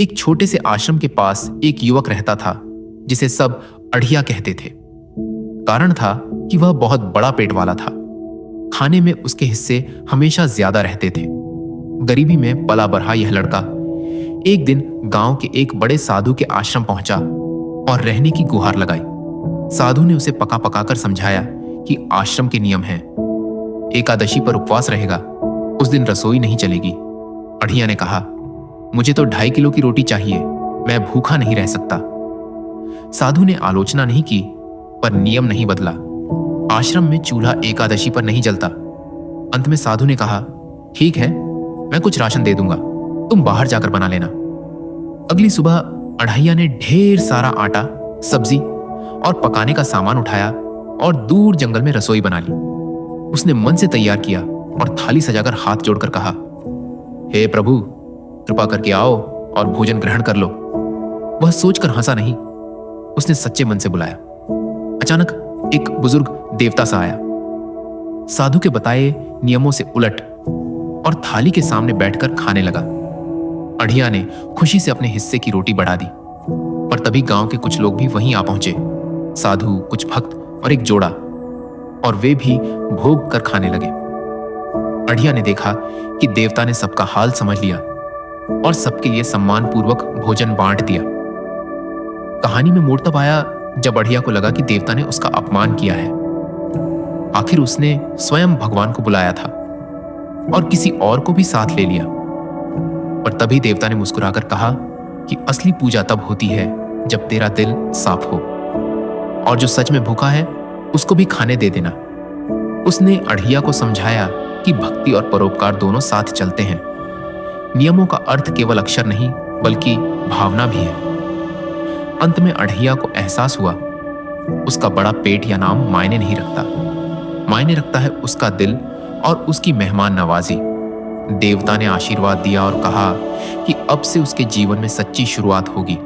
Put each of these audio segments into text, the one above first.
एक छोटे से आश्रम के पास एक युवक रहता था जिसे सब अढ़िया कहते थे। कारण था कि वह बहुत बड़ा पेट वाला था। खाने में उसके हिस्से हमेशा ज्यादा रहते थे। गरीबी में पला बढ़ा यह लड़का एक दिन गांव के एक बड़े साधु के आश्रम पहुंचा और रहने की गुहार लगाई। साधु ने उसे पका पकाकर समझाया कि आश्रम के नियम हैं। एकादशी पर उपवास रहेगा, उस दिन रसोई नहीं चलेगी। अढ़िया ने कहा, मुझे तो 2.5 किलो की रोटी चाहिए, मैं भूखा नहीं रह सकता। साधु ने आलोचना नहीं की, पर नियम नहीं बदला। आश्रम में चूल्हा एकादशी पर नहीं जलता। अंत में साधु ने कहा, ठीक है, मैं कुछ राशन दे दूंगा, तुम बाहर जाकर बना लेना। अगली सुबह अढ़ैया ने ढेर सारा आटा, सब्जी और पकाने का सामान उठाया और दूर जंगल में रसोई बना ली। उसने मन से तैयार किया और थाली सजाकर हाथ जोड़कर कहा, हे प्रभु, कृपा करके आओ और भोजन ग्रहण कर लो। वह सोचकर हंसा नहीं, उसने सच्चे मन से बुलाया। अचानक एक बुजुर्ग देवता सा आया, साधु के बताए नियमों से उलट, और थाली के सामने बैठकर खाने लगा। अढ़िया ने खुशी से अपने हिस्से की रोटी बढ़ा दी, पर तभी गांव के कुछ लोग भी वहीं आ पहुंचे। साधु, कुछ भक्त और एक जोड़ा, और वे भी भोग कर खाने लगे। अढ़िया ने देखा कि देवता ने सबका हाल समझ लिया और सबके लिए सम्मान पूर्वक भोजन बांट दिया। कहानी में मोड़ तब आया जब अढ़िया को लगा कि देवता ने उसका अपमान किया है। आखिर उसने स्वयं भगवान को बुलाया था और किसी और को भी साथ ले लिया। पर तभी देवता ने मुस्कुराकर कहा कि असली पूजा तब होती है जब तेरा दिल साफ हो, और जो सच में भूखा है उसको भी खाने दे देना। उसने अढ़िया को समझाया कि भक्ति और परोपकार दोनों साथ चलते हैं। नियमों का अर्थ केवल अक्षर नहीं बल्कि भावना भी है। अंत में अढ़िया को एहसास हुआ, उसका बड़ा पेट या नाम मायने नहीं रखता, मायने रखता है उसका दिल और उसकी मेहमान नवाजी। देवता ने आशीर्वाद दिया और कहा कि अब से उसके जीवन में सच्ची शुरुआत होगी।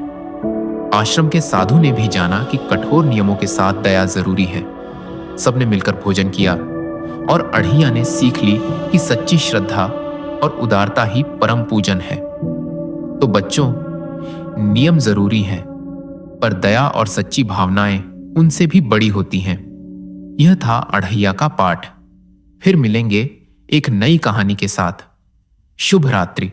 आश्रम के साधु ने भी जाना कि कठोर नियमों के साथ दया जरूरी है। सबने मिलकर भोजन किया और अढ़िया ने सीख ली कि सच्ची श्रद्धा और उदारता ही परम पूजन है। तो बच्चों, नियम जरूरी हैं, पर दया और सच्ची भावनाएं उनसे भी बड़ी होती हैं। यह था अढ़िया का पाठ। फिर मिलेंगे एक नई कहानी के साथ। शुभ रात्रि।